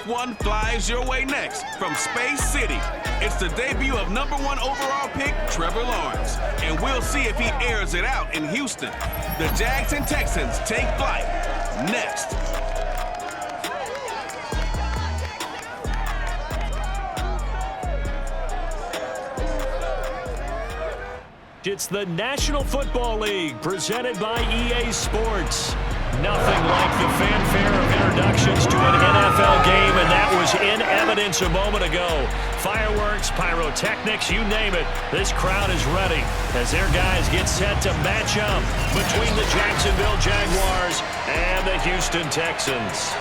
Which one flies your way next from Space City? It's the debut of #1 overall pick Trevor Lawrence, and we'll see if he airs it out in Houston. The Jags and Texans take flight next. It's the National Football League presented by EA Sports. Nothing like the fanfare of introductions to an NFL game, and that was in evidence a moment ago. Fireworks, pyrotechnics, you name it. This crowd is ready as their guys get set to match up between the Jacksonville Jaguars and the Houston Texans.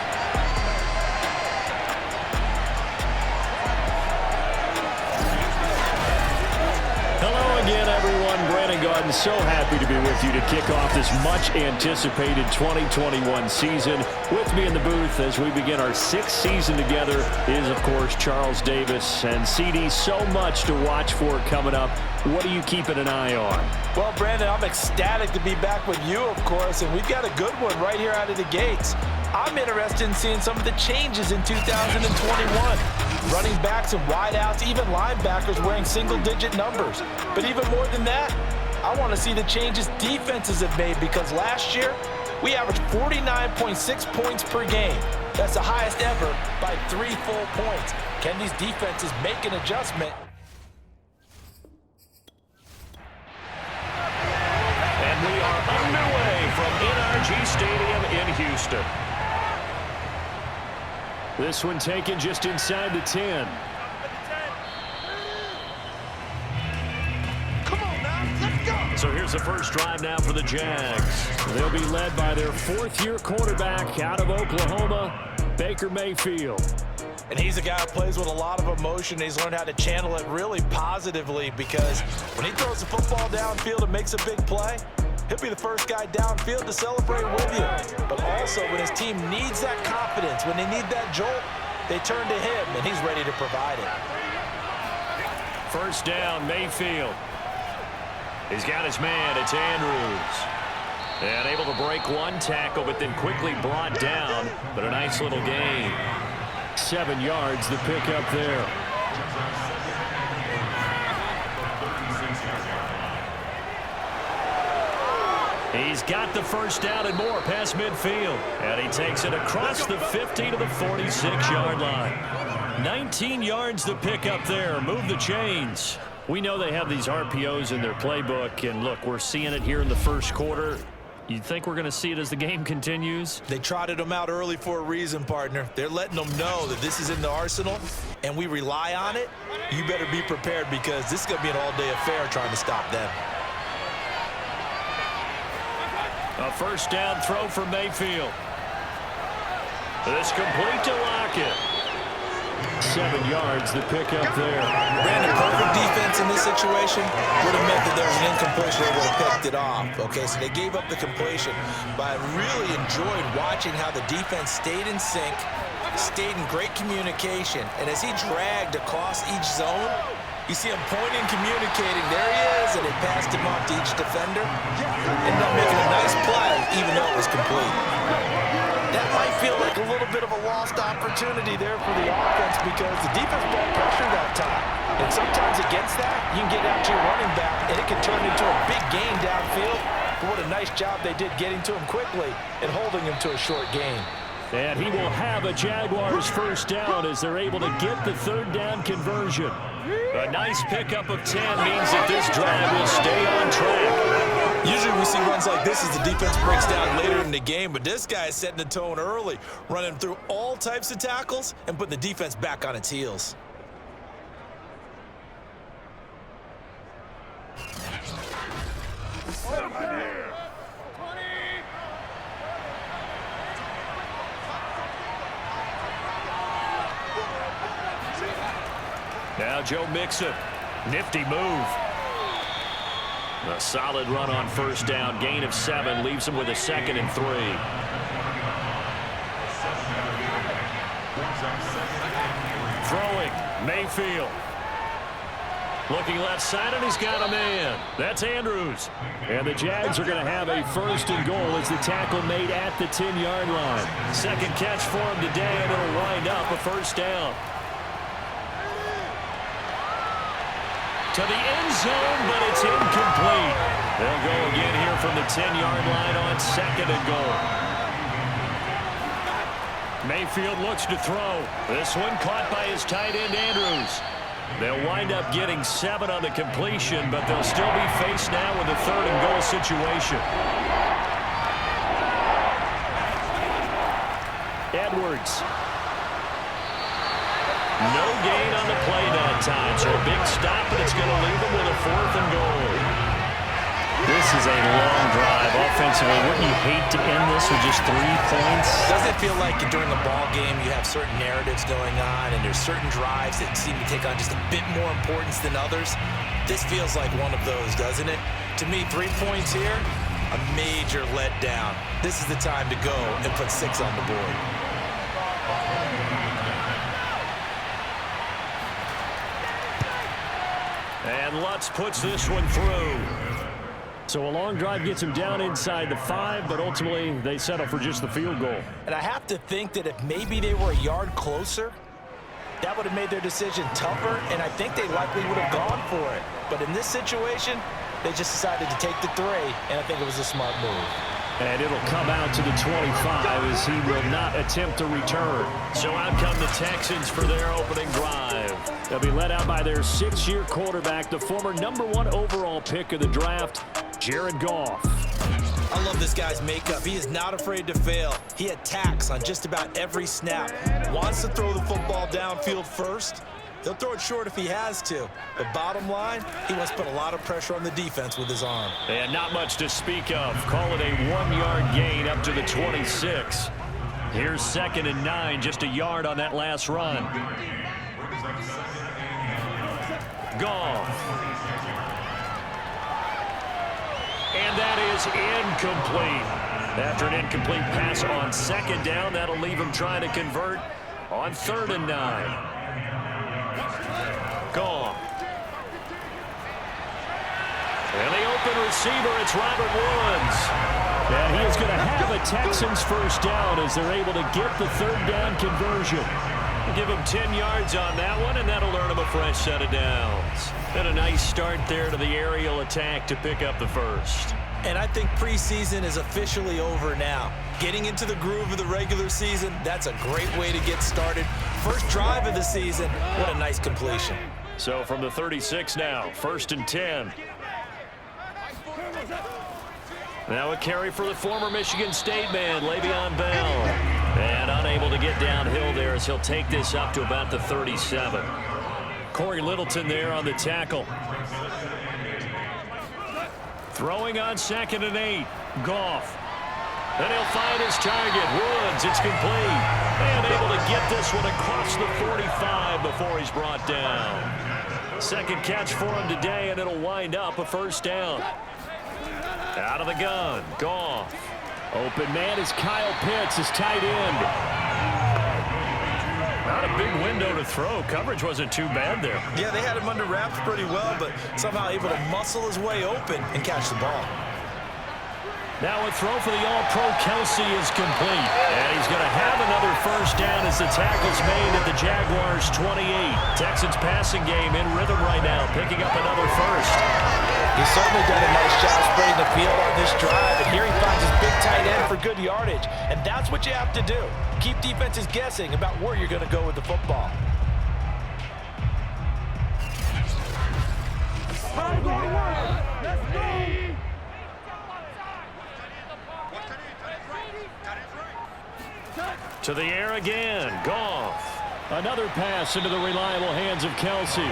Again, everyone, Brandon Garden, so happy to be with you to kick off this much-anticipated 2021 season. With me in the booth as we begin our 6th season together is, of course, Charles Davis. And, CD, so much to watch for coming up. What are you keeping an eye on? Well, Brandon, I'm ecstatic to be back with you, of course, and we've got a good one right here out of the gates. I'm interested in seeing some of the changes in 2021. Running backs and wideouts, even linebackers wearing single-digit numbers. But even more than that, I want to see the changes defenses have made, because last year we averaged 49.6 points per game. That's the highest ever by 3 full points. Can these defenses make an adjustment? And we are underway from NRG Stadium in Houston. This one taken just inside the 10. Come on now, let's go. So here's the first drive now for the Jags. They'll be led by their 4th-year quarterback out of Oklahoma, Baker Mayfield. And he's a guy who plays with a lot of emotion. He's learned how to channel it really positively, because when he throws the football downfield and makes a big play, he'll be the first guy downfield to celebrate with you. But also, when his team needs that confidence, when they need that jolt, they turn to him, and he's ready to provide it. First down, Mayfield. He's got his man. It's Andrews. And able to break one tackle, but then quickly brought down. But a nice little gain. 7 yards, the pickup there. He's got the first down and more past midfield. And he takes it across the 50 to the 46-yard line. 19 yards the pickup there. Move the chains. We know they have these RPOs in their playbook. And, look, we're seeing it here in the first quarter. You think we're going to see it as the game continues? They trotted them out early for a reason, partner. They're letting them know that this is in the arsenal, and we rely on it. You better be prepared, because this is going to be an all-day affair trying to stop them. A first down throw for Mayfield. This complete to Lockett. 7 yards, the pickup there. Brandon, perfect defense in this situation would have meant that there was an incompletion. They would have picked it off. Okay, so they gave up the completion. But I really enjoyed watching how the defense stayed in sync, stayed in great communication. And as he dragged across each zone, you see him pointing, communicating. There he is, and they passed him off to each defender. Ended up making a nice play, even though it was complete. That might feel like a little bit of a lost opportunity there for the offense, because the defense brought pressure that time. And sometimes against that, you can get out to your running back, and it can turn into a big gain downfield. But what a nice job they did getting to him quickly and holding him to a short gain. And he will have a Jaguars first down as they're able to get the 3rd down conversion. A nice pickup of 10 means that this drive will stay on track. Usually we see runs like this as the defense breaks down later in the game, but this guy is setting the tone early, running through all types of tackles and putting the defense back on its heels. Now Joe Mixon. Nifty move. A solid run on first down. Gain of 7. Leaves him with a 2nd and 3. Throwing. Mayfield. Looking left side, and he's got a man. That's Andrews. And the Jags are going to have a first and goal as the tackle made at the 10-yard line. Second catch for him today, and it'll wind up a first down. To the end zone, but it's incomplete. They'll go again here from the 10-yard line on second and goal. Mayfield looks to throw. This one caught by his tight end, Andrews. They'll wind up getting 7 on the completion, but they'll still be faced now with a third and goal situation. Edwards. No gain on the play that time, so a big stop, but it's going to leave them with a 4th and goal. This is a long drive offensively. Wouldn't you hate to end this with just 3 points? Doesn't it feel like during a ball game you have certain narratives going on and there's certain drives that seem to take on just a bit more importance than others? This feels like one of those, doesn't it? To me, 3 points here, a major letdown. This is the time to go and put 6 on the board. And Lutz puts this one through. So a long drive gets him down inside the 5, but ultimately they settle for just the field goal. And I have to think that if maybe they were a yard closer, that would have made their decision tougher, and I think they likely would have gone for it. But in this situation, they just decided to take the 3, and I think it was a smart move. And it'll come out to the 25 as he will not attempt to return. So out come the Texans for their opening drive. They'll be led out by their 6-year quarterback, the former #1 overall pick of the draft, Jared Goff. I love this guy's makeup. He is not afraid to fail. He attacks on just about every snap. Wants to throw the football downfield first. He'll throw it short if he has to. But bottom line, he wants to put a lot of pressure on the defense with his arm. And not much to speak of. Call it a 1-yard gain up to the 26. Here's 2nd and 9, just a yard on that last run. Goff. And that is incomplete. After an incomplete pass on 2nd down, that'll leave him trying to convert on 3rd and 9. Goff. And the open receiver, it's Robert Woods. And he is going to have a Texans first down as they're able to get the 3rd down conversion. Give him 10 yards on that one, and that'll earn him a fresh set of downs. And a nice start there to the aerial attack to pick up the first. And I think preseason is officially over now. Getting into the groove of the regular season, that's a great way to get started. First drive of the season, what a nice completion. So from the 36 now, 1st and 10. Now a carry for the former Michigan State man, Le'Veon Bell. And unable to get downhill there as he'll take this up to about the 37. Corey Littleton there on the tackle. Throwing on 2nd and 8. Goff. Then he'll find his target. Woods, it's complete. And able to get this one across the 45 before he's brought down. 2nd catch for him today, and it'll wind up a first down. Out of the gun, Goff. Open man is Kyle Pitts, his tight end. Not a big window to throw. Coverage wasn't too bad there. Yeah, they had him under wraps pretty well, but somehow able to muscle his way open and catch the ball. Now a throw for the All-Pro Kelsey is complete. And he's going to have another first down as the tackle's made at the Jaguars 28. Texans passing game in rhythm right now, picking up another first. He's certainly done a nice job spreading the field on this drive, and here he finds his big tight end for good yardage. And that's what you have to do. Keep defenses guessing about where you're going to go with the football. To the air again, Goff. Another pass into the reliable hands of Kelsey.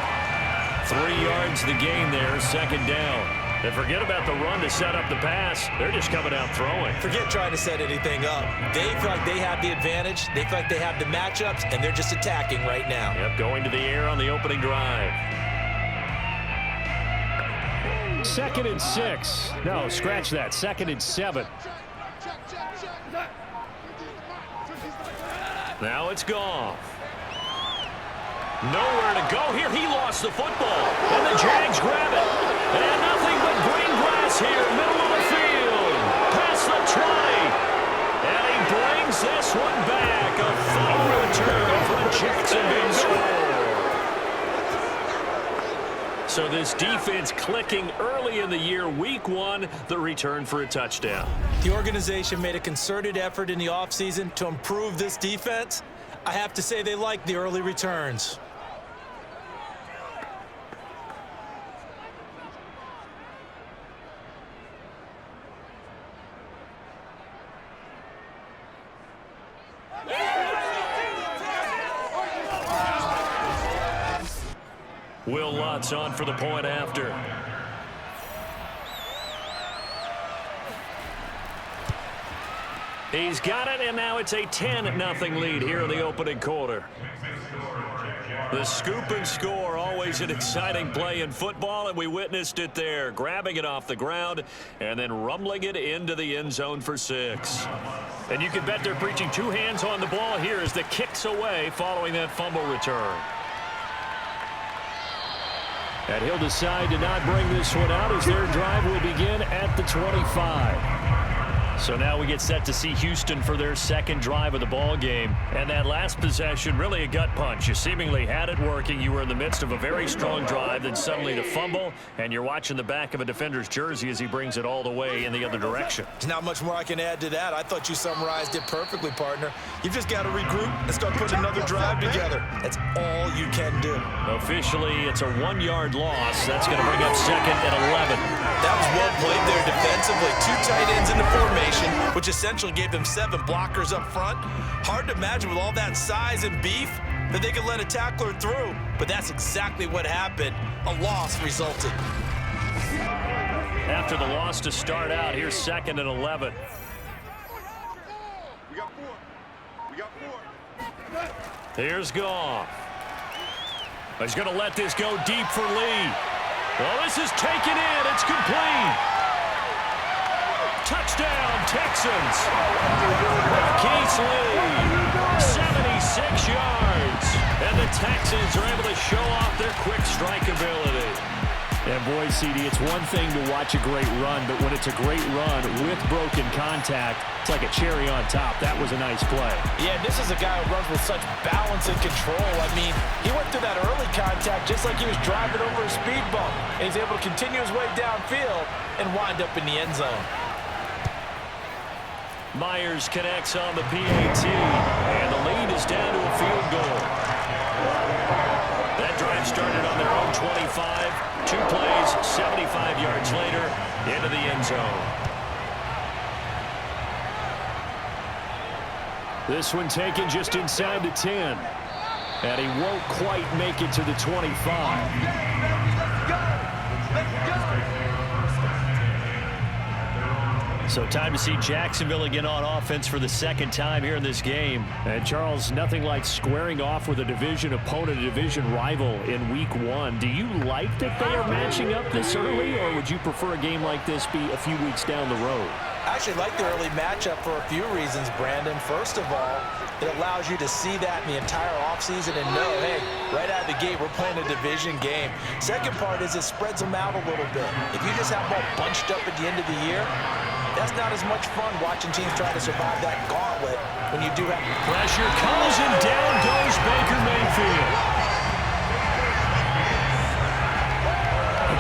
3 yards the gain there, 2nd down. And forget about the run to set up the pass. They're just coming out throwing. Forget trying to set anything up. They feel like they have the advantage. They feel like they have the matchups, and they're just attacking right now. Yep, going to the air on the opening drive. 2nd and 6. No, scratch that. 2nd and 7. Now it's Goff. Nowhere to go here. He lost the football. And the Jags grab it. And nothing but green grass here, middle of the field. Past the 20. And he brings this one back. A fumble return for the Jacksonville score. So this defense clicking early in the year. Week 1, the return for a touchdown. The organization made a concerted effort in the offseason to improve this defense. I have to say they like the early returns. Will Lutz on for the point after. He's got it, and now it's a 10-0 lead here in the opening quarter. The scoop and score, always an exciting play in football, and we witnessed it there, grabbing it off the ground and then rumbling it into the end zone for 6. And you can bet they're preaching 2 hands on the ball here as the kick's away following that fumble return. And he'll decide to not bring this one out as their drive will begin at the 25. So now we get set to see Houston for their second drive of the ball game. And that last possession, really a gut punch. You seemingly had it working. You were in the midst of a very strong drive, then suddenly the fumble, and you're watching the back of a defender's jersey as he brings it all the way in the other direction. There's not much more I can add to that. I thought you summarized it perfectly, partner. You've just got to regroup and start putting another drive together. That's all you can do. Officially, it's a 1-yard loss. That's going to bring up second and 11. That was well played there defensively. 2 tight ends in the formation, which essentially gave them 7 blockers up front. Hard to imagine with all that size and beef that they could let a tackler through, but that's exactly what happened. A loss resulted. After the loss to start out, here's second and 11. We got 4. Here's Goff. He's going to let this go deep for Lee. Well, this is taken in. It's complete. Touchdown, Texans. Keith Lee, 76 yards. And the Texans are able to show off their quick strike ability. And boy, CD, it's one thing to watch a great run, but when it's a great run with broken contact, it's like a cherry on top. That was a nice play. Yeah, this is a guy who runs with such balance and control. I mean, he went through that early contact just like he was driving over a speed bump. And he's able to continue his way downfield and wind up in the end zone. Myers connects on the PAT, and the lead is down to a field goal. That drive started on their own 25. 2 plays, 75 yards later, into the end zone. This one taken just inside the 10. And he won't quite make it to the 25. So time to see Jacksonville again on offense for the second time here in this game. And Charles, nothing like squaring off with a division opponent, a division rival in week 1. Do you like that they are matching up this early, or would you prefer a game like this be a few weeks down the road? I actually like the early matchup for a few reasons, Brandon. First of all, it allows you to see that in the entire offseason and know, hey, right out of the gate, we're playing a division game. Second part is it spreads them out a little bit. If you just have them all bunched up at the end of the year, that's not as much fun watching teams try to survive that gauntlet when you do have pressure comes and down goes Baker Mayfield.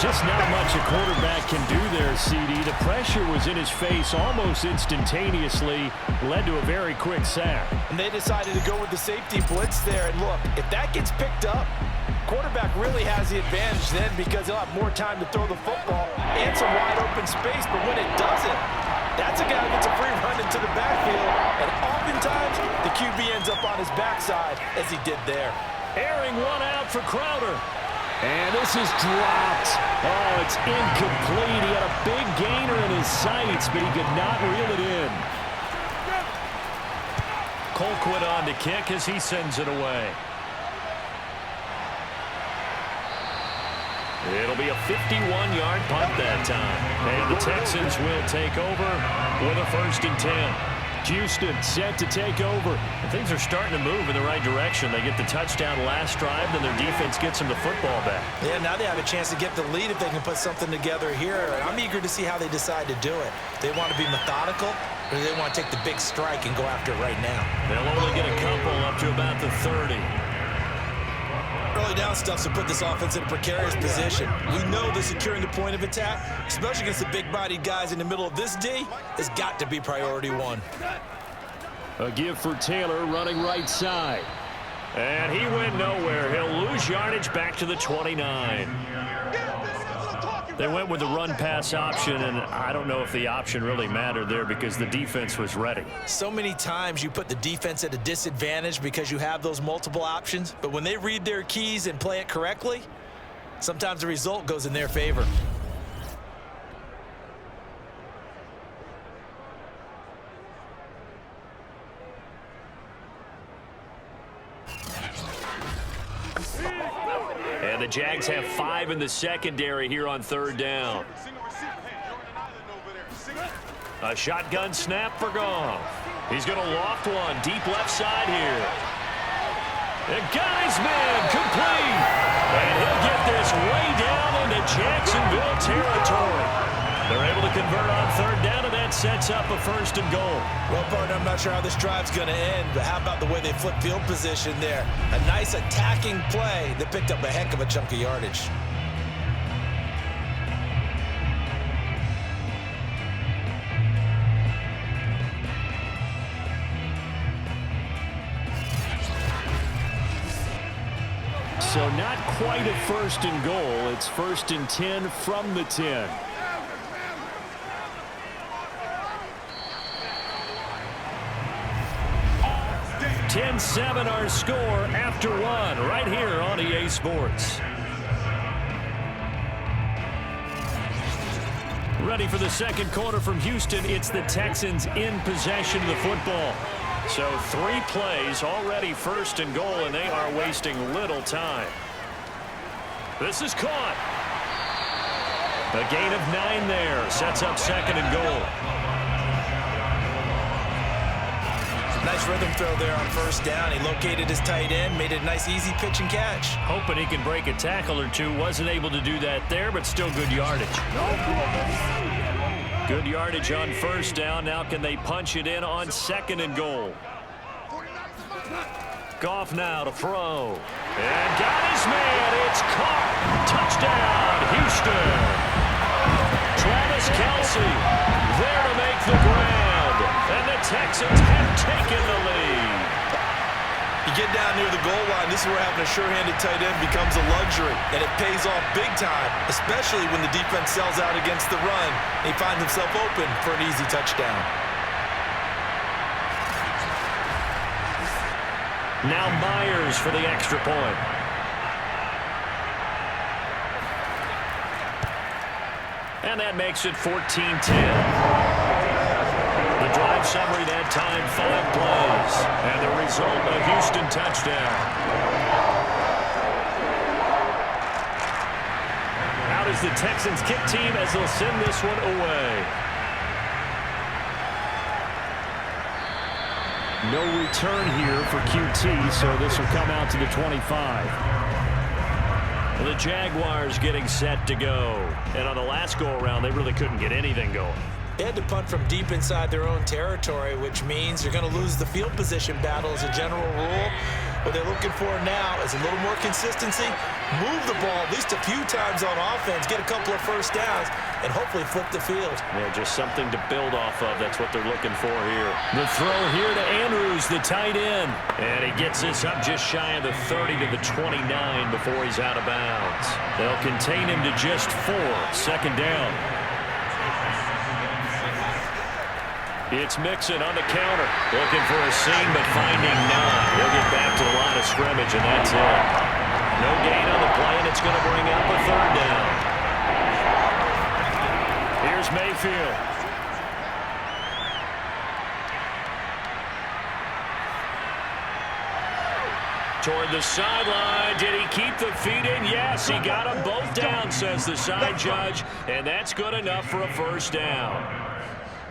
Just not much a quarterback can do there, CD. The pressure was in his face almost instantaneously, led to a very quick sack. And they decided to go with the safety blitz there. And look, if that gets picked up, quarterback really has the advantage then because he'll have more time to throw the football and some wide open space. But when it doesn't, that's a guy who gets a free run into the backfield. And oftentimes, the QB ends up on his backside as he did there. Airing one out for Crowder. And this is dropped. Oh, it's incomplete. He had a big gainer in his sights, but he could not reel it in. Colquitt on to kick as he sends it away. It'll be a 51-yard punt that time. And the Texans will take over with a 1st and 10. Houston set to take over. And things are starting to move in the right direction. They get the touchdown last drive, then their defense gets them the football back. Yeah, now they have a chance to get the lead if they can put something together here. I'm eager to see how they decide to do it. They want to be methodical, or do they want to take the big strike and go after it right now? They'll only get a couple up to about the 30. Early down stuff to put this offense in a precarious position. We know that securing the point of attack, especially against the big-bodied guys in the middle of this D, has got to be priority one. A give for Taylor running right side. And he went nowhere. He'll lose yardage back to the 29. They went with the run-pass option, and I don't know if the option really mattered there because the defense was ready. So many times you put the defense at a disadvantage because you have those multiple options, but when they read their keys and play it correctly, sometimes the result goes in their favor. And the Jags have 5 in the secondary here on 3rd down. A shotgun snap for Goff. He's going to loft one deep left side here. And got his man complete. And he'll get this way down into Jacksonville territory. They're able to convert on 3rd down, and that sets up a 1st and goal. Well, partner, I'm not sure how this drive's going to end, but how about the way they flip field position there? A nice attacking play that picked up a heck of a chunk of yardage. So not quite a 1st and goal. It's 1st and 10 from the 10. 10-7 our score after 1 right here on EA Sports. Ready for the second quarter from Houston. It's the Texans in possession of the football. So 3 plays already 1st and goal, and they are wasting little time. This is caught. A gain of 9 there. Sets up 2nd and goal. Nice rhythm throw there on 1st down. He located his tight end, made it a nice easy pitch and catch. Hoping he can break a tackle or two. Wasn't able to do that there, but still good yardage. Good yardage on 1st down. Now can they punch it in on 2nd and goal? Goff now to throw. And got his man. It's caught. Touchdown, Houston. Travis Kelce there to make the grab. And the Texans have taken the lead. You get down near the goal line, this is where having a sure-handed tight end becomes a luxury, and it pays off big time, especially when the defense sells out against the run, and he finds himself open for an easy touchdown. Now Myers for the extra point. And that makes it 14-10. The drive summary that time, 5 plays. And the result, a Houston touchdown. Out is the Texans kick team as they'll send this one away. No return here for QT, so this will come out to the 25. The Jaguars getting set to go. And on the last go-around, they really couldn't get anything going. They had to punt from deep inside their own territory, which means you're going to lose the field position battle as a general rule. What they're looking for now is a little more consistency, move the ball at least a few times on offense, get a couple of 1st downs, and hopefully flip the field. Yeah, just something to build off of. That's what they're looking for here. The throw here to Andrews, the tight end. And he gets this up just shy of the 30 to the 29 before he's out of bounds. They'll contain him to just 4, 2nd down. It's Mixon on the counter. Looking for a seam, but finding none. He'll get back to the line of scrimmage, and that's it. No gain on the play, and it's going to bring up a 3rd down. Here's Mayfield. Toward the sideline. Did he keep the feet in? Yes, he got them both down, says the side judge, and that's good enough for a 1st down.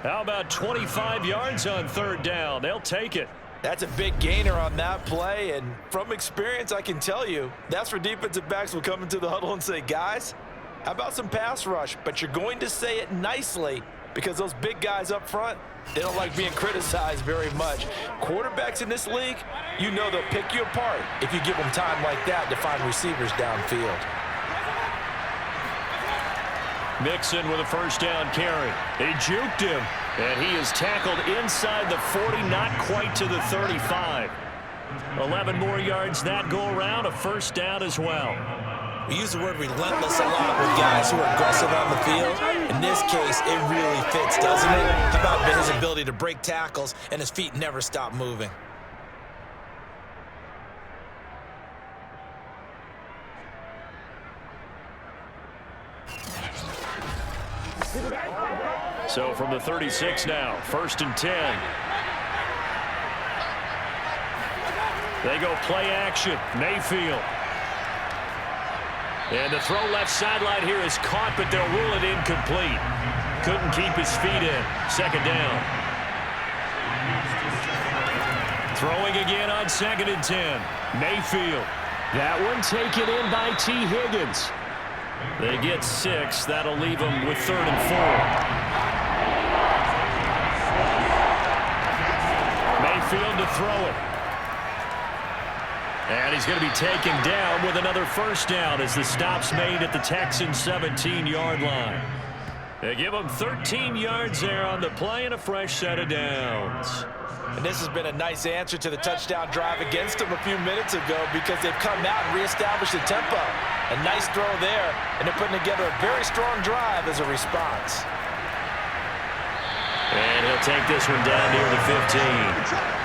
How about 25 yards on third down? They'll take it. That's a big gainer on that play, and from experience, I can tell you, that's where defensive backs will come into the huddle and say, guys, how about some pass rush? But you're going to say it nicely because those big guys up front, they don't like being criticized very much. Quarterbacks in this league, you know they'll pick you apart if you give them time like that to find receivers downfield. Mixon with a first down carry. They juked him, and he is tackled inside the 40, not quite to the 35. 11 more yards that go around, a first down as well. We use the word relentless a lot with guys who are aggressive on the field. In this case, it really fits, doesn't it? How about his ability to break tackles and his feet never stop moving? So from the 36 now, 1st and 10. They go play action. Mayfield. And the throw left sideline here is caught, but they'll rule it incomplete. Couldn't keep his feet in. 2nd down. Throwing again on 2nd and 10. Mayfield. That one taken in by T. Higgins. They get 6. That'll leave them with 3rd and 4. Mayfield to throw it. And he's going to be taken down with another first down as the stop's made at the Texans' 17-yard line. They give him 13 yards there on the play and a fresh set of downs. And this has been a nice answer to the touchdown drive against them a few minutes ago because they've come out and reestablished the tempo. A nice throw there, and they're putting together a very strong drive as a response. And he'll take this one down near the 15.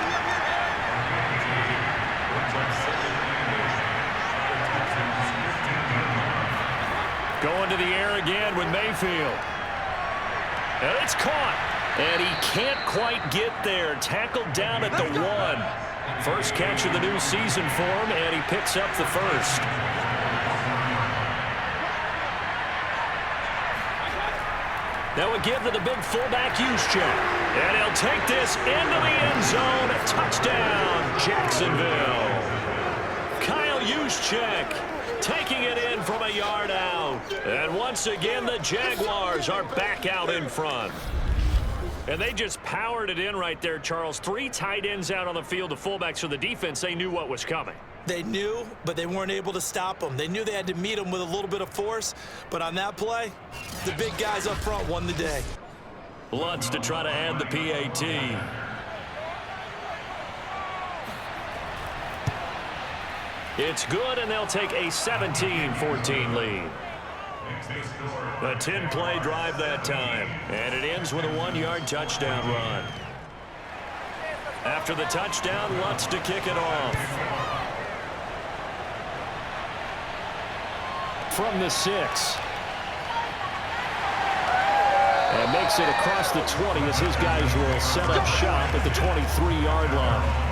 Going to the air again with Mayfield. And it's caught. And he can't quite get there. Tackled down at the 1. First catch of the new season for him, and he picks up the first. That would give to the big fullback Juszczyk. And he'll take this into the end zone. A touchdown, Jacksonville. Kyle Juszczyk taking it in from a yard out. And once again, the Jaguars are back out in front. And they just powered it in right there, Charles. 3 tight ends out on the field, the fullbacks for the defense. They knew what was coming. They knew, but they weren't able to stop them. They knew they had to meet them with a little bit of force, but on that play, the big guys up front won the day. Lutz to try to add the PAT. It's good, and they'll take a 17-14 lead. A 10-play drive that time, and it ends with a 1-yard touchdown run. After the touchdown, Lutz to kick it off. From the 6. And makes it across the 20 as his guys will set up shop at the 23-yard line.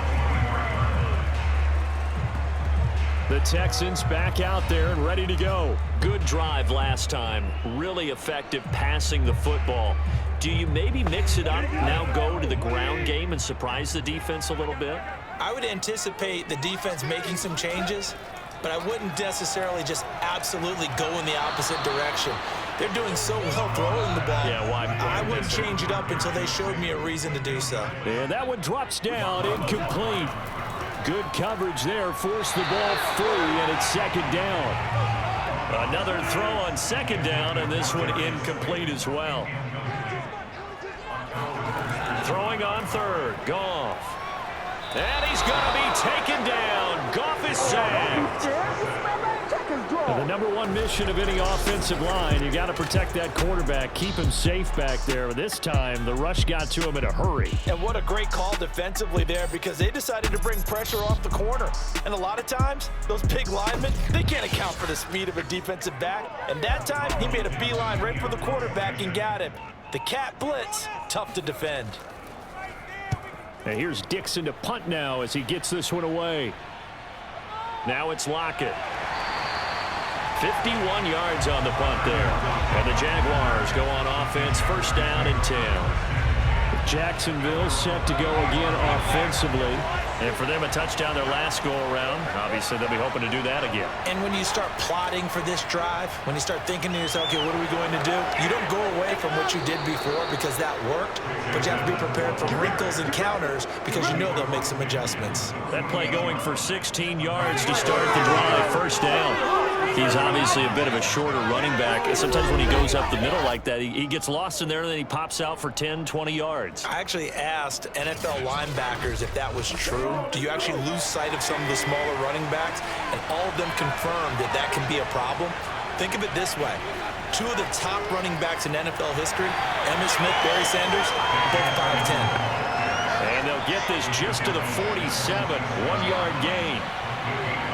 The Texans back out there and ready to go. Good drive last time. Really effective passing the football. Do you maybe mix it up, now go to the ground game and surprise the defense a little bit? I would anticipate the defense making some changes, but I wouldn't necessarily just absolutely go in the opposite direction. They're doing so well throwing the ball. Yeah, why I wouldn't change it up until they showed me a reason to do so. And that one drops down, incomplete. Good coverage there, forced the ball free, and it's 2nd down. Another throw on 2nd down, and this one incomplete as well. Throwing on 3rd, Goff. And he's going to be taken down. Goff is sacked. The number 1 mission of any offensive line, you got to protect that quarterback, keep him safe back there. This time, the rush got to him in a hurry. And what a great call defensively there because they decided to bring pressure off the corner. And a lot of times, those big linemen, they can't account for the speed of a defensive back. And that time, he made a beeline right for the quarterback and got him. The cat blitz, tough to defend. And here's Dixon to punt now as he gets this one away. Now it's Lockett. 51 yards on the punt there. And the Jaguars go on offense, 1st down and 10. Jacksonville set to go again offensively. And for them, a touchdown their last go-around. Obviously, they'll be hoping to do that again. And when you start plotting for this drive, when you start thinking to yourself, okay, what are we going to do? You don't go away from what you did before because that worked, but you have to be prepared for wrinkles and counters because you know they'll make some adjustments. That play going for 16 yards to start the drive. First down. He's obviously a bit of a shorter running back. Sometimes when he goes up the middle like that, he gets lost in there, and then he pops out for 10, 20 yards. I actually asked NFL linebackers if that was true. Do you actually lose sight of some of the smaller running backs? And all of them confirmed that that can be a problem. Think of it this way. Two of the top running backs in NFL history, Emmitt Smith, Barry Sanders, both 5'10". And they'll get this just to the 47, 1-yard gain.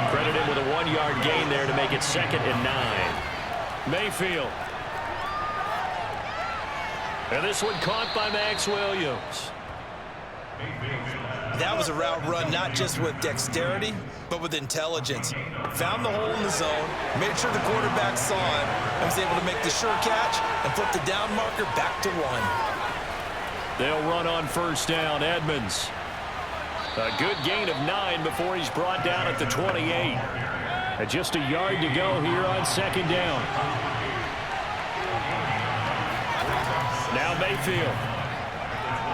Credit him with a 1-yard gain there to make it 2nd and 9. Mayfield. And this one caught by Max Williams. That was a route run not just with dexterity, but with intelligence. Found the hole in the zone, made sure the quarterback saw him, and was able to make the sure catch and flip the down marker back to 1. They'll run on first down. Edmonds. A good gain of 9 before he's brought down at the 28. Just a yard to go here on 2nd down. Now Mayfield.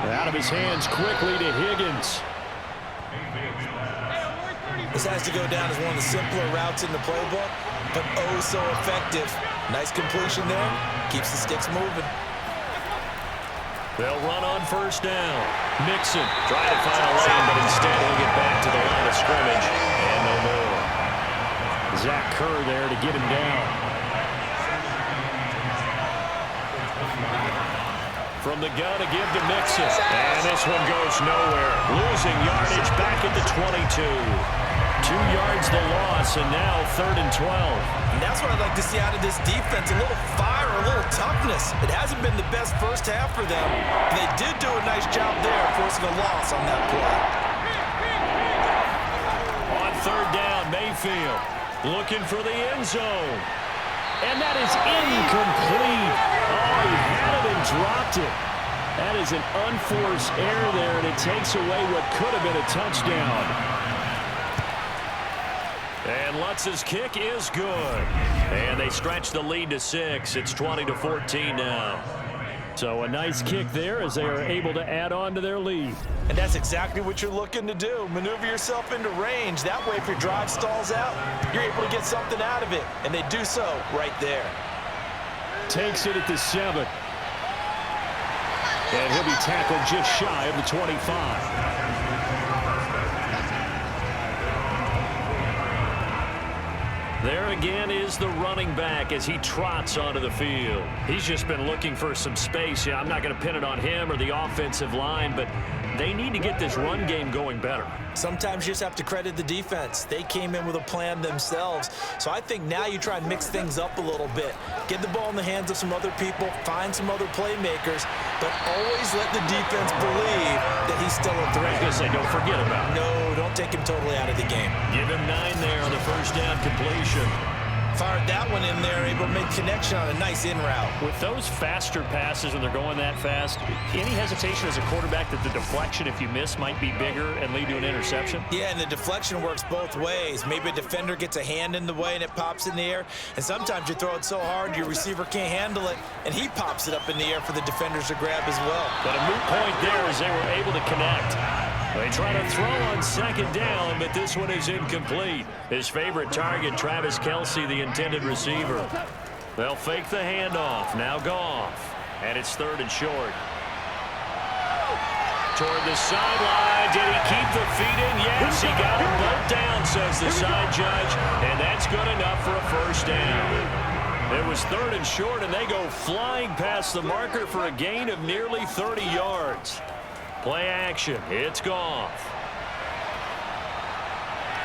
Out of his hands quickly to Higgins. This has to go down as one of the simpler routes in the playbook, but oh so effective. Nice completion there. Keeps the sticks moving. They'll run on first down. Mixon trying to find a lane, but instead he'll get back to the line of scrimmage. And no more. Zach Kerr there to get him down. From the gun to give to Mixon. And this one goes nowhere. Losing yardage back at the 22. 2 yards the loss, and now 3rd and 12. And that's what I'd like to see out of this defense. A little fire, a little toughness. It hasn't been the best first half for them. But they did do a nice job there, forcing a loss on that play. On 3rd down, Mayfield looking for the end zone. And that is incomplete. Oh, he had it and dropped it. That is an unforced error there, and it takes away what could have been a touchdown. And Lutz's kick is good. And they stretch the lead to 6. It's 20-14 now. So a nice kick there as they are able to add on to their lead. And that's exactly what you're looking to do. Maneuver yourself into range. That way, if your drive stalls out, you're able to get something out of it. And they do so right there. Takes it at the 7. And he'll be tackled just shy of the 25. There again is the running back as he trots onto the field. He's just been looking for some space. Yeah, I'm not going to pin it on him or the offensive line, but they need to get this run game going better. Sometimes you just have to credit the defense. They came in with a plan themselves. So I think now you try and mix things up a little bit. Get the ball in the hands of some other people, find some other playmakers, but always let the defense believe that he's still a threat. I say don't forget about it. No, don't take him totally out of the game. Give him 9 there on the first down completion. Fired that one in there, able to make connection on a nice in route. With those faster passes when they're going that fast, any hesitation as a quarterback that the deflection, if you miss, might be bigger and lead to an interception? Yeah, and the deflection works both ways. Maybe a defender gets a hand in the way and it pops in the air, and sometimes you throw it so hard your receiver can't handle it, and he pops it up in the air for the defenders to grab as well. But a moot point there as they were able to connect. They try to throw on second down, but this one is incomplete. His favorite target, Travis Kelce, the intended receiver. They'll fake the handoff. Now Goff. And it's 3rd and short. Toward the sideline. Did he keep the feet in? Yes, he got them both down, says the side judge. And that's good enough for a first down. It was 3rd and short, and they go flying past the marker for a gain of nearly 30 yards. Play action. It's Goff.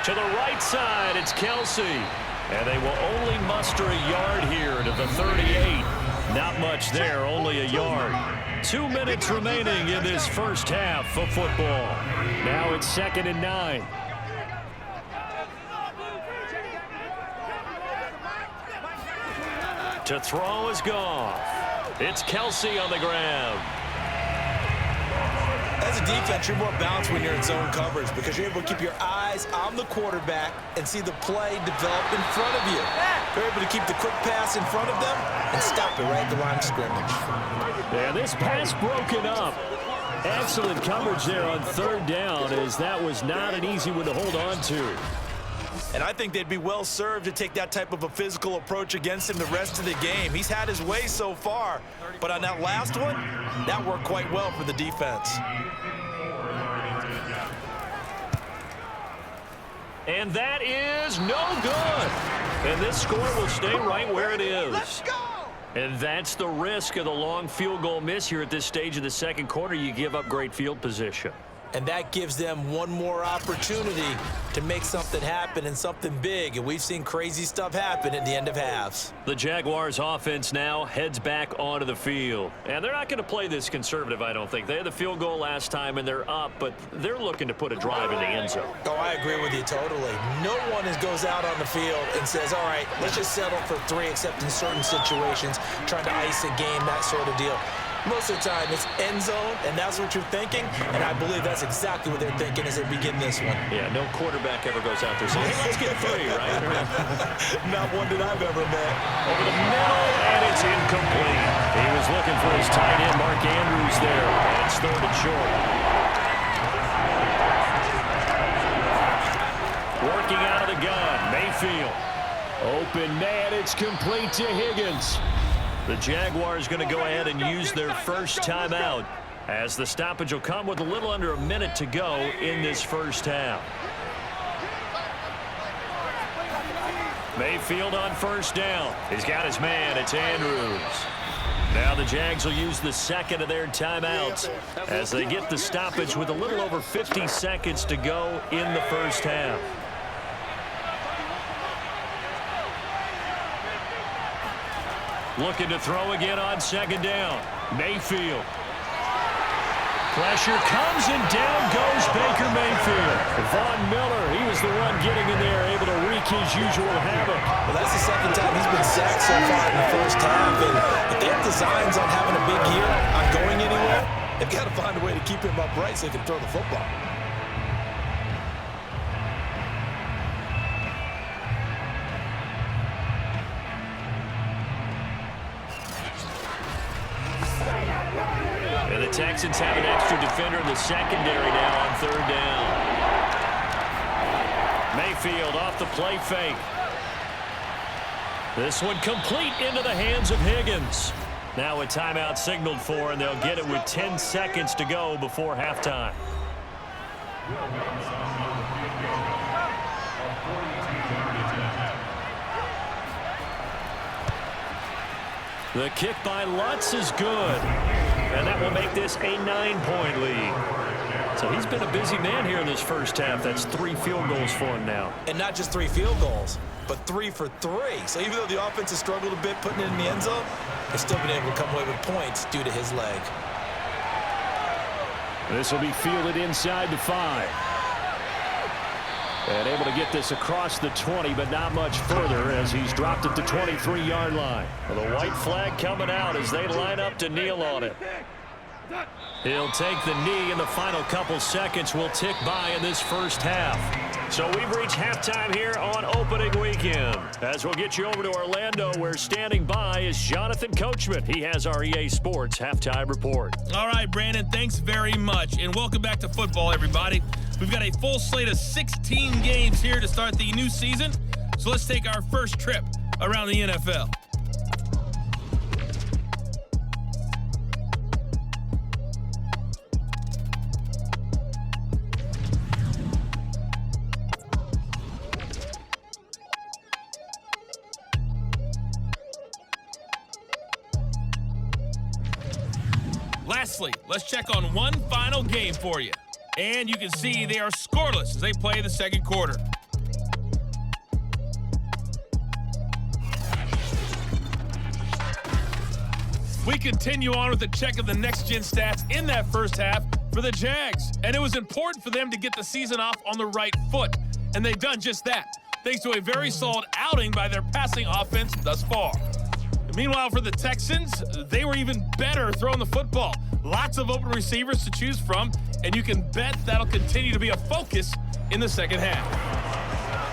To the right side, it's Kelce. And they will only muster a yard here to the 38. Not much there, only a yard. 2 minutes remaining in this first half of football. Now it's 2nd and 9. To throw is Goff. It's Kelce on the ground. As a defense, you're more balanced when you're in zone coverage because you're able to keep your eyes on the quarterback and see the play develop in front of you. You're able to keep the quick pass in front of them and stop it right at the line of scrimmage. Yeah, this pass broken up. Excellent coverage there on third down, as that was not an easy one to hold on to. And I think they'd be well served to take that type of a physical approach against him the rest of the game. He's had his way so far, but on that last one, that worked quite well for the defense. And that is no good. And this score will stay right where it is. Let's go! And that's the risk of the long field goal miss here at this stage of the second quarter. You give up great field position. And that gives them one more opportunity to make something happen and something big. And we've seen crazy stuff happen at the end of halves. The Jaguars offense now heads back onto the field. And they're not going to play this conservative, I don't think. They had the field goal last time and they're up, but they're looking to put a drive in the end zone. Oh, I agree with you totally. No one goes out on the field and says, all right, let's just settle for 3, except in certain situations, trying to ice a game, that sort of deal. Most of the time, it's end zone, and that's what you're thinking, and I believe that's exactly what they're thinking as they begin this one. Yeah, no quarterback ever goes out there saying, hey, let's get 3, right? Not one that I've ever met. Over the middle, and it's incomplete. He was looking for his tight end, Mark Andrews, there. And it's third and short. Working out of the gun, Mayfield. Open man, it's complete to Higgins. The Jaguars going to go ahead and use their first timeout, as the stoppage will come with a little under a minute to go in this first half. Mayfield on first down. He's got his man. It's Andrews. Now the Jags will use the second of their timeouts as they get the stoppage with a little over 50 seconds to go in the first half. Looking to throw again on second down. Mayfield. Pressure comes and down goes Baker Mayfield. Von Miller, he was the one getting in there, able to wreak his usual havoc. Well, that's the second time he's been sacked so far in the first half. And if they have designs on having a big year, on going anywhere, they've got to find a way to keep him upright so he can throw the football. And the Texans have an extra defender in the secondary now on third down. Mayfield off the play fake. This one complete into the hands of Higgins. Now a timeout signaled for, and they'll get it with 10 seconds to go before halftime. The kick by Lutz is good. And that will make this a 9-point lead. So he's been a busy man here in this first half. That's 3 field goals for him now. And not just 3 field goals, but 3 for 3. So even though the offense has struggled a bit putting it in the end zone, they've still been able to come away with points due to his leg. This will be fielded inside the 5. And able to get this across the 20, but not much further as he's dropped at the 23-yard line. Well, the white flag coming out as they line up to kneel on it. He'll take the knee, and the final couple seconds will tick by in this first half. So we've reached halftime here on opening weekend. As we'll get you over to Orlando, where standing by is Jonathan Coachman. He has our EA Sports halftime report. All right, Brandon, thanks very much. And welcome back to football, everybody. We've got a full slate of 16 games here to start the new season. So let's take our first trip around the NFL. Lastly, let's check on one final game for you. And you can see they are scoreless as they play the second quarter. We continue on with a check of the next-gen stats in that first half for the Jags. And it was important for them to get the season off on the right foot. And they've done just that, thanks to a very solid outing by their passing offense thus far. Meanwhile, for the Texans, they were even better throwing the football. Lots of open receivers to choose from, and you can bet that'll continue to be a focus in the second half.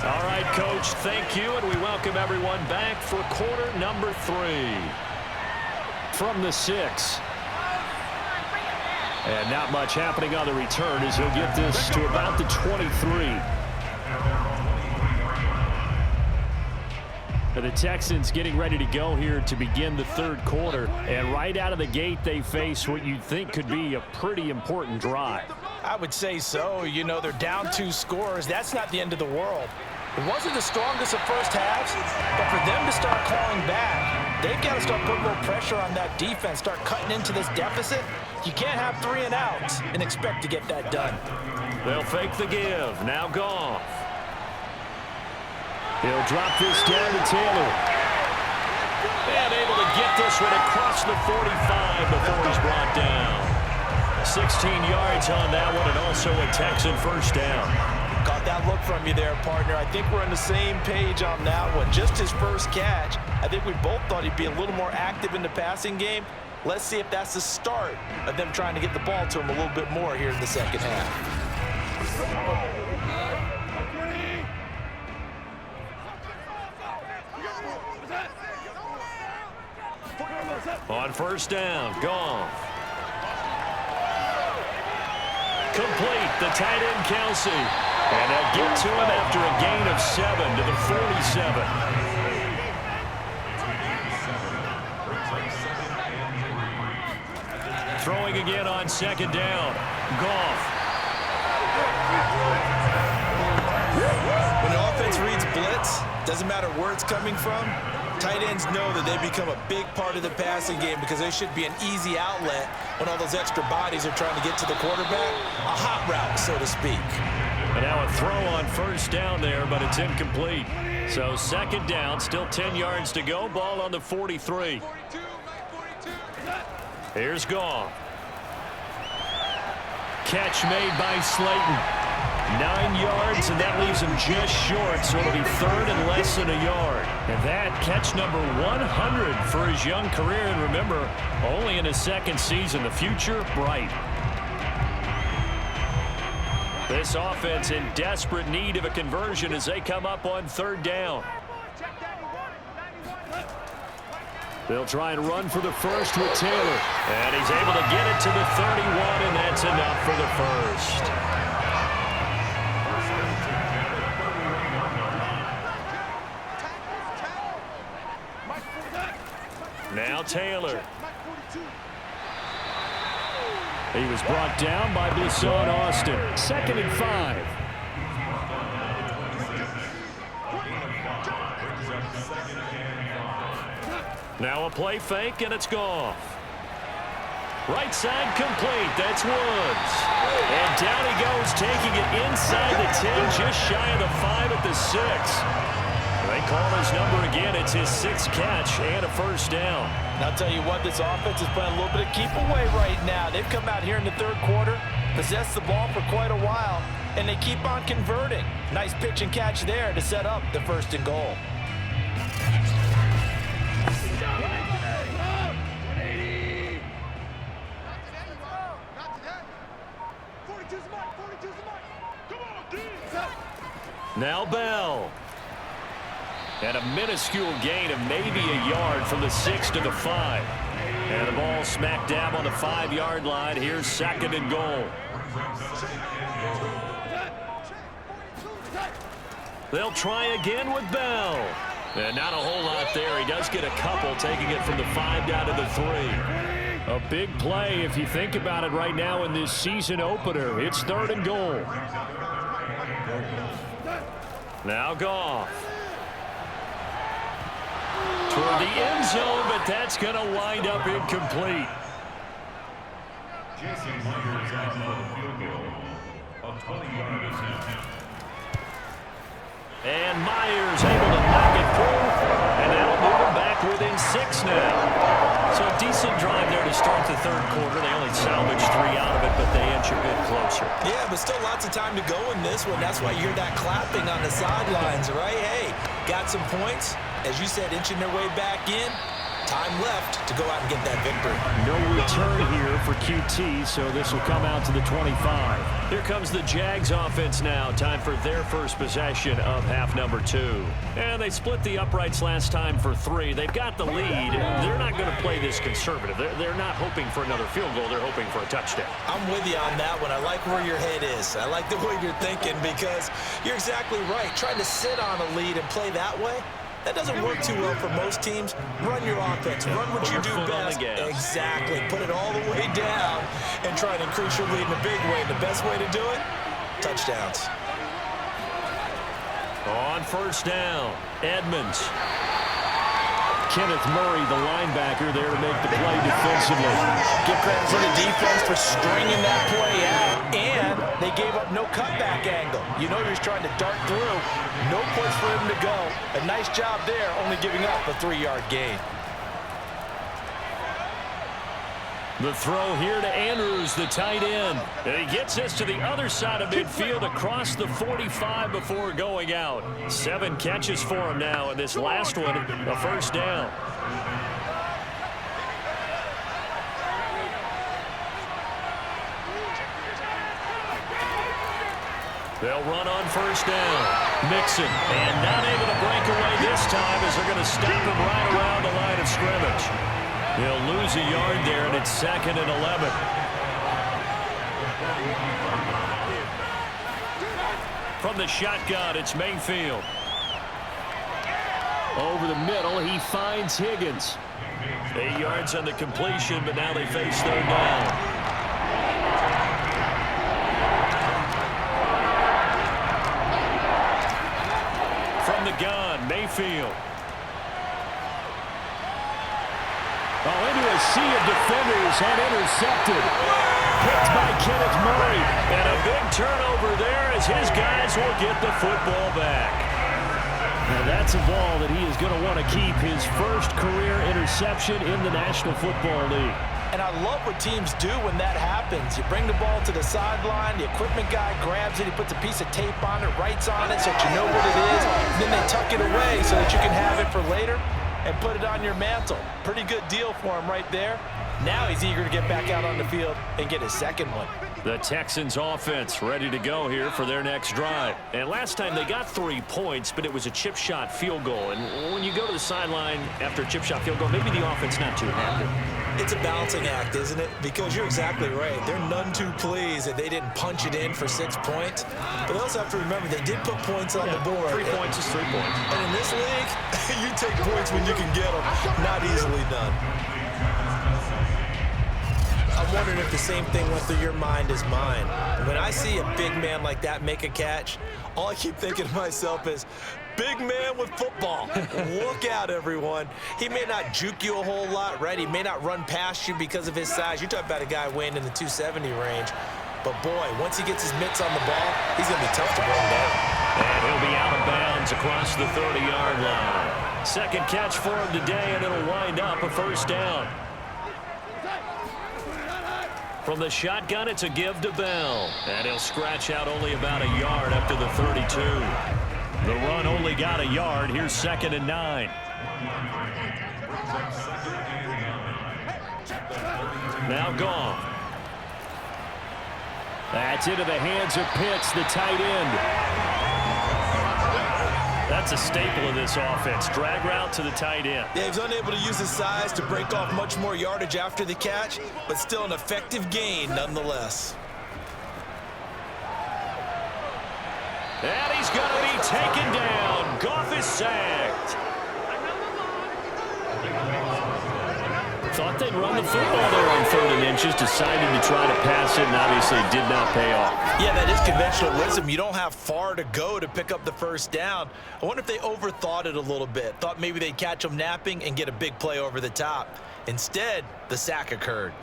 All right, Coach, thank you, and we welcome everyone back for quarter number 3. From the 6. And not much happening on the return as he'll get this to about the 23. The Texans getting ready to go here to begin the third quarter. And right out of the gate, they face what you'd think could be a pretty important drive. I would say so. You know, they're down 2 scores. That's not the end of the world. It wasn't the strongest of first halves, but for them to start clawing back, they've got to start putting more pressure on that defense, start cutting into this deficit. You can't have 3 and outs and expect to get that done. They'll fake the give. Now Goff. He'll drop this down to Taylor. And able to get this one across the 45 before he's brought down. 16 yards on that one, and also a Texan first down. Got that look from you there, partner. I think we're on the same page on that one. Just his first catch. I think we both thought he'd be a little more active in the passing game. Let's see if that's the start of them trying to get the ball to him a little bit more here in the second half. On first down, Goff. Complete, the tight end Kelsey. And they'll get to him after a gain of 7 to the 47. Throwing again on second down, Goff. When the offense reads blitz, doesn't matter where it's coming from, tight ends know that they become a big part of the passing game because they should be an easy outlet when all those extra bodies are trying to get to the quarterback. A hot route, so to speak. And now a throw on first down there, but it's incomplete. So second down, still 10 yards to go. Ball on the 43. Here's Goff. Catch made by Slayton. 9 yards, and that leaves him just short, so it'll be third and less than a yard. And that catch number 100 for his young career, and remember, only in his second season. The future bright. This offense in desperate need of a conversion as they come up on third down. They'll try and run for the first with Taylor. And he's able to get it to the 31, and that's enough for the first. Now Taylor. He was brought down by Blisson Austin. 2nd and 5. Now a play fake, and it's Goff. Right side complete. That's Woods. And down he goes, taking it inside the 10, just shy of the 5 at the 6. They call his number again. It's his 6th catch and a first down. And I'll tell you what, this offense is playing a little bit of keep away right now. They've come out here in the third quarter, possessed the ball for quite a while, and they keep on converting. Nice pitch and catch there to set up the 1st and goal. Now Bell. And a minuscule gain of maybe a yard from the 6 to the 5. And the ball smack dab on the 5-yard line. Here's 2nd and goal. They'll try again with Bell. And not a whole lot there. He does get a couple, taking it from the 5 down to the 3. A big play if you think about it right now in this season opener. It's 3rd and goal. Now Goff. Toward the end zone, but that's going to wind up incomplete. And Myers able to knock it through, and that'll move him back within 6 now. So a decent drive there to start the third quarter. They only salvaged 3 out of it, but they inch a bit closer. Yeah, but still lots of time to go in this one. That's why you hear that clapping on the sidelines, right? Hey, got some points. As you said, inching their way back in. time left to go out and get that victory. No return here for QT, so this will come out to the 25. Here comes the Jags offense now. Time for their first possession of half number 2. And they split the uprights last time for 3. They've got the lead. They're not going to play this conservative. They're not hoping for another field goal. They're hoping for a touchdown. I'm with you on that one. I like where your head is. I like the way you're thinking because you're exactly right. Trying to sit on a lead and play that way, that doesn't work too well for most teams. Run your offense. Run what you do best. Exactly. Put it all the way down and try and increase your lead in a big way. And the best way to do it, touchdowns. On first down, Edmonds. Kenneth Murray, the linebacker, there to make the play defensively. Give credit to the defense for stringing that play out, and they gave up no cutback angle. You know you're just trying to dart through. No place for him to go. A nice job there, only giving up a 3-yard gain. The throw here to Andrews, the tight end. And he gets this to the other side of midfield across the 45 before going out. 7 catches for him now, and this last one, a first down. They'll run on first down. Mixon, and not able to break away this time as they're going to stop him right around the line of scrimmage. He'll lose a yard there, and it's 2nd and 11. From the shotgun, it's Mayfield. Over the middle, he finds Higgins. 8 yards on the completion, but now they face 3rd down. From the gun, Mayfield. Into a sea of defenders and intercepted. Picked by Kenneth Murray. And a big turnover there as his guys will get the football back. Now that's a ball that he is going to want to keep, his first career interception in the National Football League. And I love what teams do when that happens. You bring the ball to the sideline, the equipment guy grabs it, he puts a piece of tape on it, writes on it so that you know what it is, and then they tuck it away so that you can have it for later and put it on your mantle. Pretty good deal for him right there. Now he's eager to get back out on the field and get his second one. The Texans offense ready to go here for their next drive. And last time they got 3 points, but it was a chip shot field goal. And when you go to the sideline after a chip shot field goal, maybe the offense not too happy. It's a balancing act, isn't it? Because you're exactly right. They're none too pleased that they didn't punch it in for 6 points. But they also have to remember they did put points on the board. 3 points is 3 points. And in this league, you take points when you can get them. Not easily done. I'm wondering if the same thing went through your mind as mine. When I see a big man like that make a catch, all I keep thinking to myself is, big man with football. Look out, everyone. He may not juke you a whole lot, right? He may not run past you because of his size. You're talking about a guy weighing in the 270 range. But, boy, once he gets his mitts on the ball, he's going to be tough to bring down. And he'll be out of bounds across the 30-yard line. Second catch for him today, and it'll wind up a first down. From the shotgun, it's a give to Bell. And he'll scratch out only about a yard up to the 32. The run only got a yard. Here's 2nd and 9. Now gone. That's into the hands of Pitts, the tight end. That's a staple of this offense. Drag route to the tight end. Yeah, he was unable to use his size to break off much more yardage after the catch, but still an effective gain nonetheless. And he's going to be taken down. Goff is sacked. Thought they'd run the football there on 3rd and inches. Decided to try to pass it, and obviously did not pay off. Yeah, that is conventional wisdom. You don't have far to go to pick up the first down. I wonder if they overthought it a little bit. Thought maybe they'd catch them napping and get a big play over the top. Instead, the sack occurred.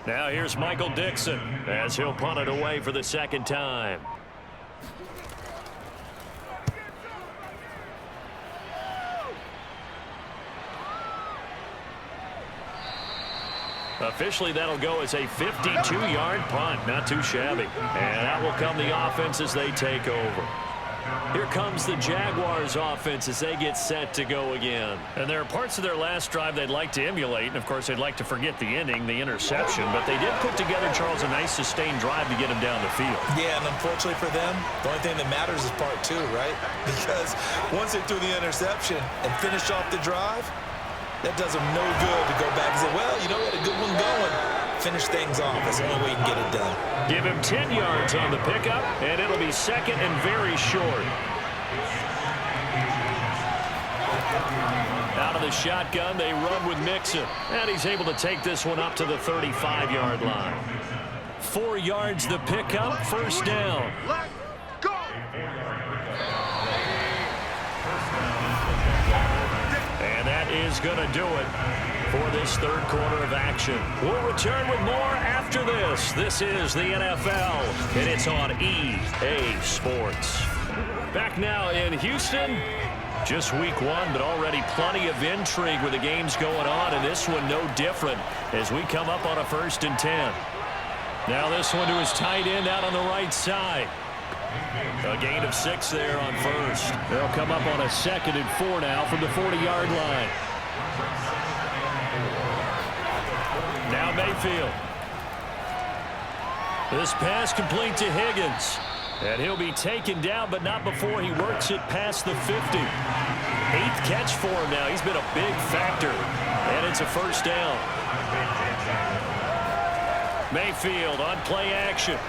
Now here's Michael Dixon as he'll punt it away for the 2nd time. Officially, that'll go as a 52-yard punt. Not too shabby. And that will come the offense as they take over. Here comes the Jaguars offense as they get set to go again. And there are parts of their last drive they'd like to emulate, and of course they'd like to forget the ending, the interception, but they did put together, Charles, a nice sustained drive to get them down the field. Yeah, and unfortunately for them, the only thing that matters is part two, right? Because once they threw the interception and finished off the drive, that does them no good to go back and say, well, you know, we had a good one going. Finish things off. That's the only way you can get it done. Give him 10 yards on the pickup, and it'll be second and very short. Out of the shotgun, they run with Mixon, and he's able to take this one up to the 35-yard line. 4 yards the pickup, first down. And that is going to do it for this third quarter of action. We'll return with more after this. This is the NFL, and it's on EA Sports. Back now in Houston. Just week one, but already plenty of intrigue with the games going on, and this one no different as we come up on a 1st and 10. Now this one to his tight end out on the right side. A gain of 6 there on first. They'll come up on a 2nd and 4 now from the 40-yard line. Now Mayfield. This pass complete to Higgins. And he'll be taken down, but not before he works it past the 50. 8th catch for him now. He's been a big factor. And it's a first down. Mayfield on play action.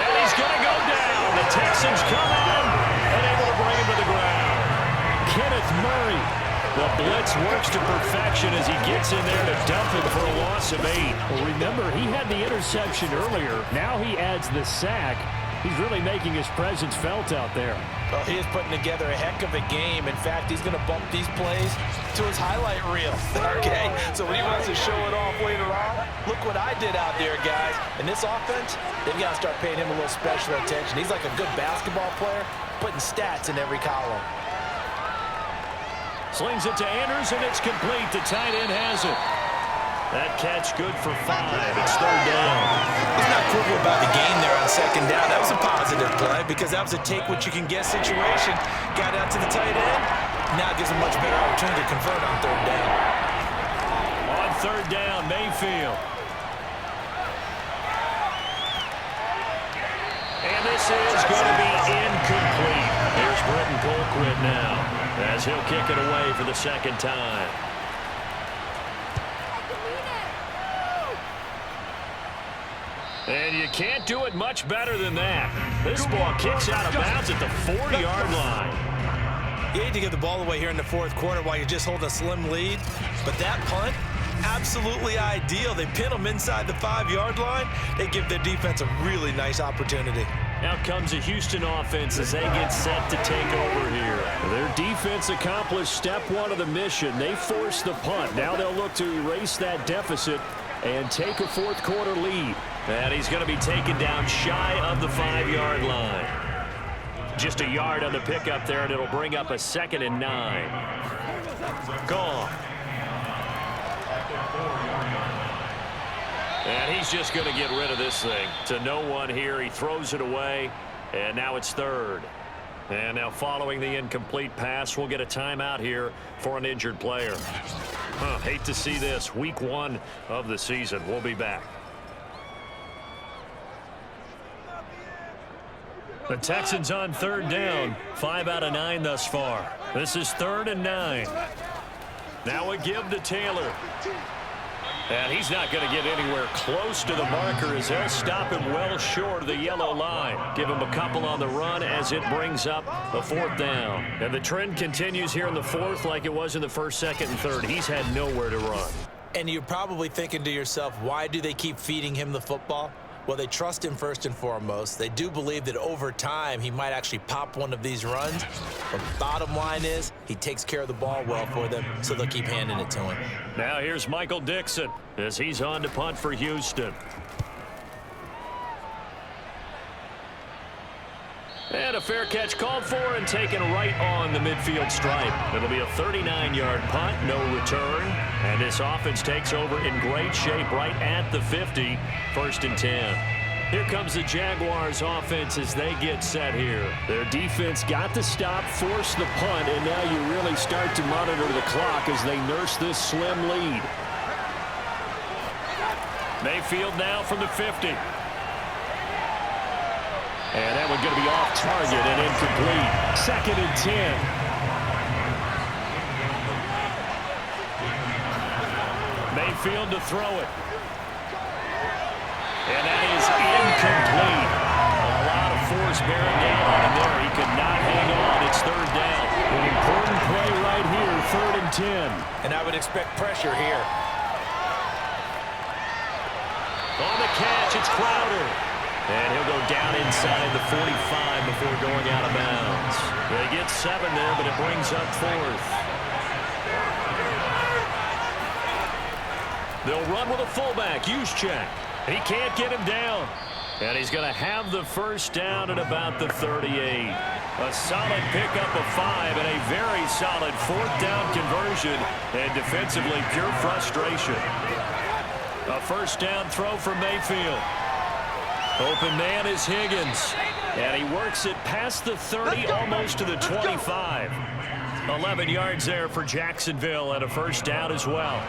And he's going to go down. The Texans come in and able to bring him to the ground. Kenneth Murray. The blitz works to perfection as he gets in there to dump him for a loss of 8. Well, remember, he had the interception earlier. Now he adds the sack. He's really making his presence felt out there. Well, he is putting together a heck of a game. In fact, he's going to bump these plays to his highlight reel. Okay, so when he wants to show it off later on, look what I did out there, guys. In this offense, they've got to start paying him a little special attention. He's like a good basketball player, putting stats in every column. Slings it to Andrews, and it's complete. The tight end has it. That catch good for 5. It's 3rd down. He's not quibble about the gain there on 2nd down. That was a positive play because that was a take-what-you-can-get situation. Got out to the tight end. Now it gives him much better opportunity to convert on 3rd down. On 3rd down, Mayfield. And this is going to be incomplete. Here's Britton Colquitt now, as he'll kick it away for the 2nd time. And you can't do it much better than that. This ball kicks out of bounds at the 40-yard line. You hate to give the ball away here in the 4th quarter while you're just holding a slim lead, but that punt, absolutely ideal. They pin them inside the 5-yard line. They give their defense a really nice opportunity. Out comes the Houston offense as they get set to take over here. Their defense accomplished step 1 of the mission. They forced the punt. Now they'll look to erase that deficit and take a 4th quarter lead. And he's going to be taken down shy of the 5-yard line. Just a yard on the pickup there, and it'll bring up a 2nd and 9. Gone. And he's just going to get rid of this thing to no one here. He throws it away, and now it's 3rd. And now following the incomplete pass, we'll get a timeout here for an injured player. Hate to see this. Week 1 of the season. We'll be back. The Texans on 3rd down. 5 out of 9 thus far. This is 3rd and 9. Now a give to Taylor. And he's not going to get anywhere close to the marker as they'll stop him well short of the yellow line. Give him a couple on the run as it brings up a 4th down. And the trend continues here in the 4th like it was in the 1st, 2nd, and 3rd. He's had nowhere to run. And you're probably thinking to yourself, why do they keep feeding him the football? Well, they trust him first and foremost. They do believe that over time he might actually pop one of these runs. But the bottom line is he takes care of the ball well for them, so they'll keep handing it to him. Now here's Michael Dixon as he's on to punt for Houston. And a fair catch called for and taken right on the midfield stripe. It'll be a 39-yard punt, no return. And this offense takes over in great shape right at the 50, 1st and 10. Here comes the Jaguars offense as they get set here. Their defense got the stop, forced the punt, and now you really start to monitor the clock as they nurse this slim lead. Mayfield now from the 50. And that one's going to be off target and incomplete. 2nd and 10. Mayfield to throw it. And that is incomplete. A lot of force bearing down on him there. He could not hang on. It's 3rd down. An important play right here, 3rd and 10. And I would expect pressure here. On the catch, it's Crowder. And he'll go down inside the 45 before going out of bounds. They get 7 there, but it brings up 4th. They'll run with a fullback, Juszczyk. He can't get him down. And he's going to have the 1st down at about the 38. A solid pickup of 5 and a very solid 4th down conversion. And defensively, pure frustration. A 1st down throw for Mayfield. Open man is Higgins. And he works it past the 30, almost to the 25. 11 yards there for Jacksonville and a 1st down as well.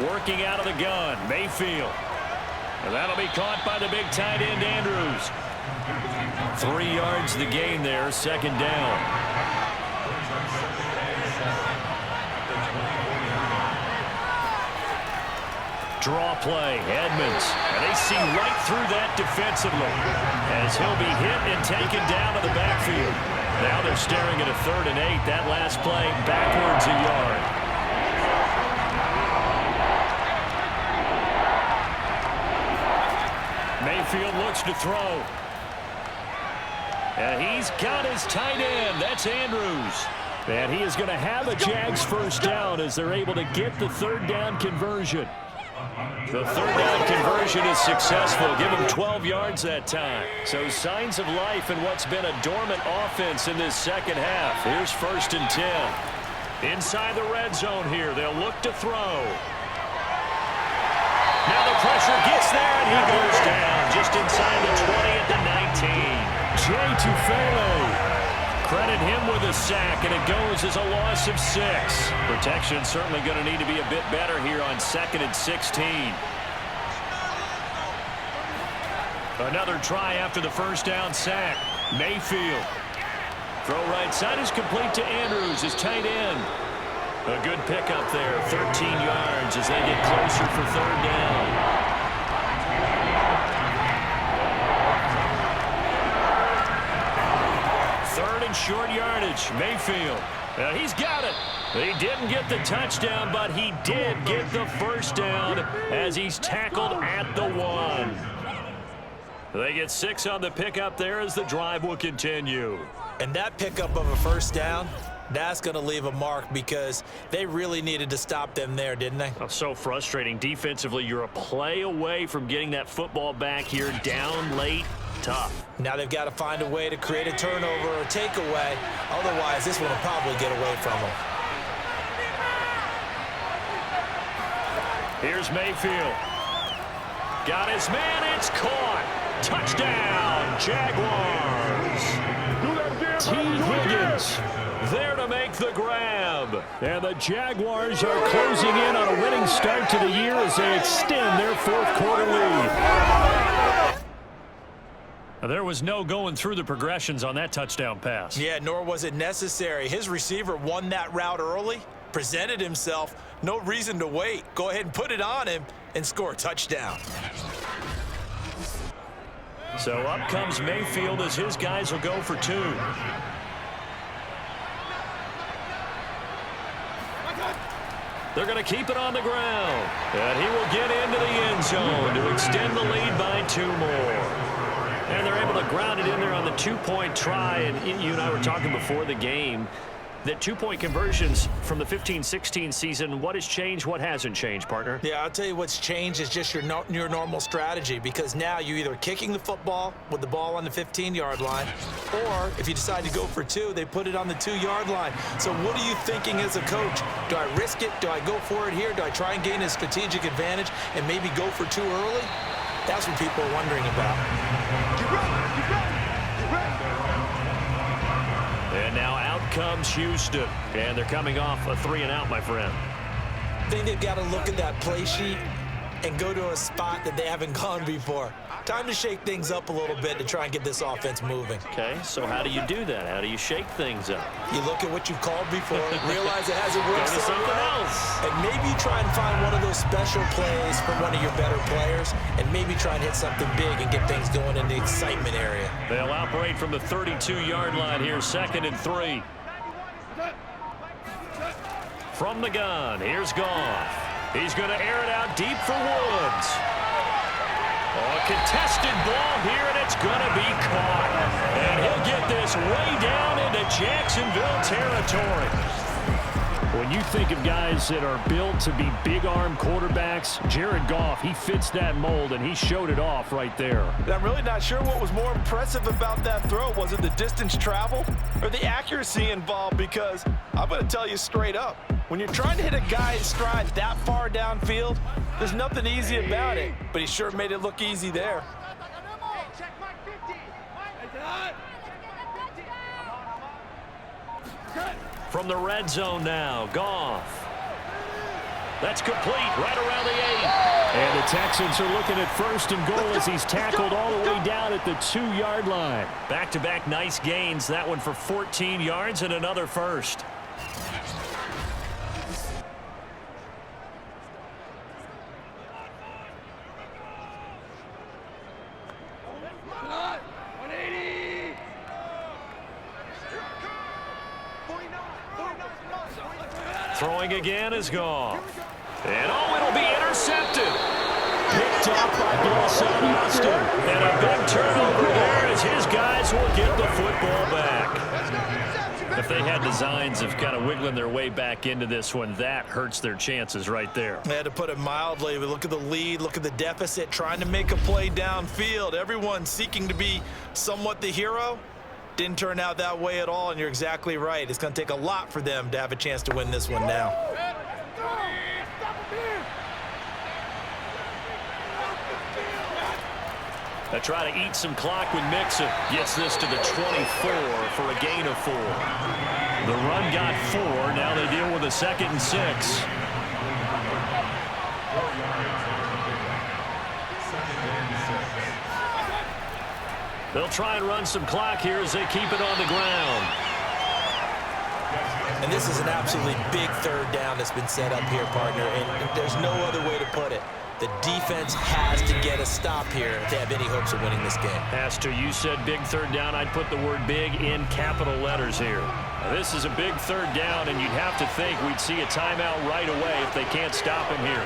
Working out of the gun, Mayfield. And that'll be caught by the big tight end, Andrews. 3 yards the gain there, 2nd down. Draw play, Edmonds. And they see right through that defensively as he'll be hit and taken down to the backfield. Now they're staring at a 3rd and 8. That last play backwards a yard. Mayfield looks to throw. And he's got his tight end. That's Andrews. And he is going to have a Jags 1st down as they're able to get the 3rd down conversion. The 3rd down conversion is successful. Give him 12 yards that time. So signs of life in what's been a dormant offense in this 2nd half. Here's 1st and 10. Inside the red zone here. They'll look to throw. Now the pressure gets there, and he goes down just inside the 20 at the 19. Jay Tufele. Credit him with a sack, and it goes as a loss of 6. Protection certainly going to need to be a bit better here on 2nd and 16. Another try after the 1st down sack. Mayfield. Throw right side is complete to Andrews, his tight end. A good pickup there, 13 yards as they get closer for 3rd down. Third and short yardage, Mayfield. He's got it. He didn't get the touchdown, but he did get the 1st down as he's tackled at the 1. They get 6 on the pickup there as the drive will continue. And that pickup of a 1st down, that's going to leave a mark because they really needed to stop them there, didn't they? Oh, so frustrating. Defensively, you're a play away from getting that football back here. Down late, tough. Now they've got to find a way to create a turnover or a takeaway. Otherwise, this one will probably get away from them. Here's Mayfield. Got his man. It's caught. Touchdown, Jaguars. T. Higgins there to make the grab. And the Jaguars are closing in on a winning start to the year as they extend their 4th quarter lead. There was no going through the progressions on that touchdown pass. Yeah, nor was it necessary. His receiver won that route early, presented himself. No reason to wait. Go ahead and put it on him and score a touchdown. So up comes Mayfield as his guys will go for 2. They're going to keep it on the ground. And he will get into the end zone to extend the lead by 2 more. And they're able to ground it in there on the 2-point try. And you and I were talking before the game. The two-point conversions from the 15-16 season, what has changed, what hasn't changed, partner? Yeah, I'll tell you what's changed is just your normal strategy, because now you're either kicking the football with the ball on the 15-yard line, or if you decide to go for two, they put it on the 2-yard line. So what are you thinking as a coach? Do I risk it? Do I go for it here? Do I try and gain a strategic advantage and maybe go for two early? That's what people are wondering about. And now out comes Houston. And they're coming off a 3-and-out, my friend. I think they've got to look at that play sheet and go to a spot that they haven't gone before. Time to shake things up a little bit to try and get this offense moving. Okay, so how do you do that? How do you shake things up? You look at what you've called before, realize it hasn't worked Go to something else. and maybe try and find one of those special plays from one of your better players, and maybe try and hit something big and get things going in the excitement area. They'll operate from the 32-yard line here, 2nd and 3. From the gun, here's Goff. He's going to air it out deep for Woods. A contested ball here, and it's going to be caught. And he'll get this way down into Jacksonville territory. When you think of guys that are built to be big-arm quarterbacks, Jared Goff, he fits that mold, and he showed it off right there. I'm really not sure what was more impressive about that throw. Was it the distance traveled or the accuracy involved? Because I'm going to tell you straight up, when you're trying to hit a guy in stride that far downfield, there's nothing easy about it. But he sure made it look easy there. From the red zone now, Goff. That's complete right around the 8. And the Texans are looking at 1st and goal as he's tackled all the way down at the 2-yard line. Back-to-back nice gains. That one for 14 yards and another first. Throwing again is Goff. And it'll be intercepted. Picked off by Austin. And a big turnover there as his guys will get the football back. If they had designs of kind of wiggling their way back into this one, that hurts their chances right there. I had to put it mildly. We look at the lead, look at the deficit, trying to make a play downfield. Everyone seeking to be somewhat the hero. Didn't turn out that way at all, and you're exactly right. It's going to take a lot for them to have a chance to win this one now. They try to eat some clock when Mixon gets this to the 24 for a gain of 4. The run got 4. Now they deal with a 2nd and 6. They'll try and run some clock here as they keep it on the ground. And this is an absolutely big 3rd down that's been set up here, partner, and there's no other way to put it. The defense has to get a stop here if they have any hopes of winning this game. Has to. You said big 3rd down. I'd put the word big in capital letters here. Now, this is a big 3rd down, and you'd have to think we'd see a timeout right away if they can't stop him here.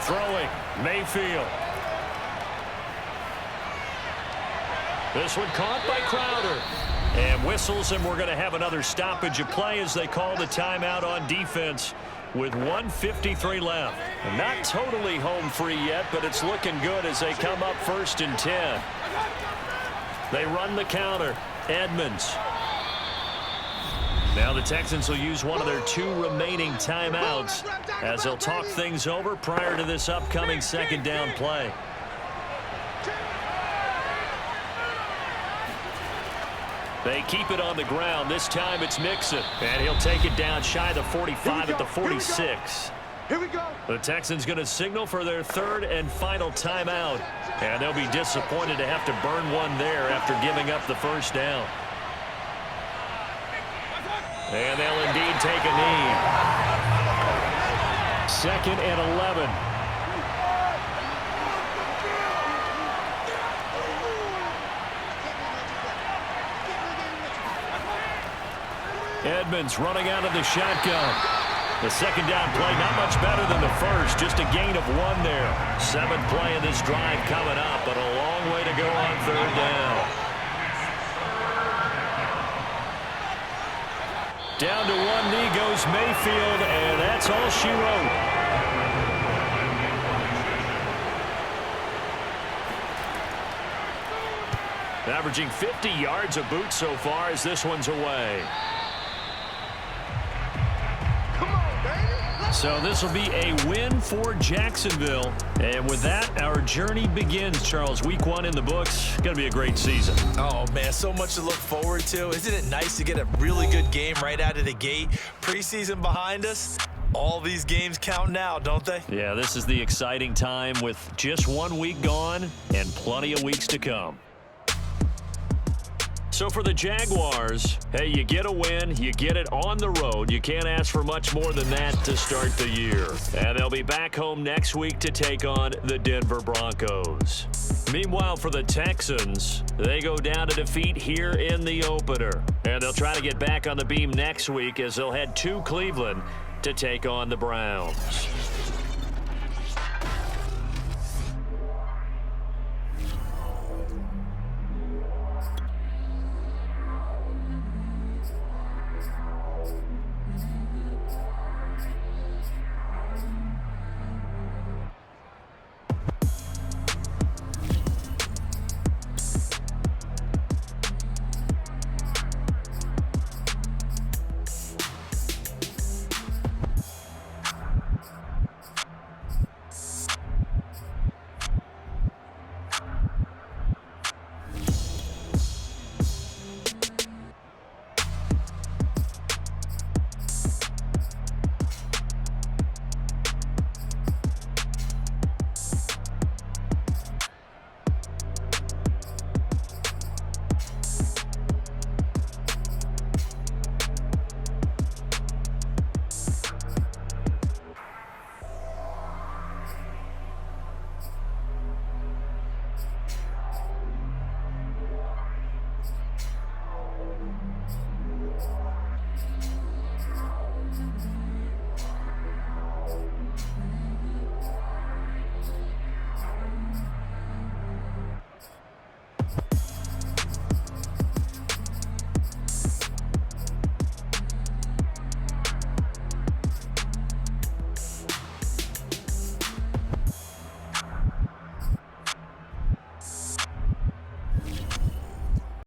Throwing, Mayfield. This one caught by Crowder. And whistles, and we're going to have another stoppage of play as they call the timeout on defense with 1:53 left. And not totally home free yet, but it's looking good as they come up 1st and 10. They run the counter. Edmonds. Now the Texans will use one of their 2 remaining timeouts as they'll talk things over prior to this upcoming 2nd down play. They keep it on the ground. This time it's Mixon. And he'll take it down shy of the 45 at the 46. Here we go. The Texans going to signal for their 3rd and final timeout. And they'll be disappointed to have to burn one there after giving up the 1st down. And they'll indeed take a knee. 2nd and 11. Edmonds running out of the shotgun. The 2nd down play, not much better than the 1st, just a gain of 1 there. 7th play of this drive coming up, but a long way to go on 3rd down. Down to one knee goes Mayfield, and that's all she wrote. Averaging 50 yards a boot so far as this one's away. So this will be a win for Jacksonville. And with that, our journey begins, Charles. Week 1 in the books. Going to be a great season. Oh, man, so much to look forward to. Isn't it nice to get a really good game right out of the gate? Preseason behind us. All these games count now, don't they? Yeah, this is the exciting time with just 1 week gone and plenty of weeks to come. So for the Jaguars, hey, you get a win, you get it on the road. You can't ask for much more than that to start the year. And they'll be back home next week to take on the Denver Broncos. Meanwhile, for the Texans, they go down to defeat here in the opener. And they'll try to get back on the beam next week as they'll head to Cleveland to take on the Browns.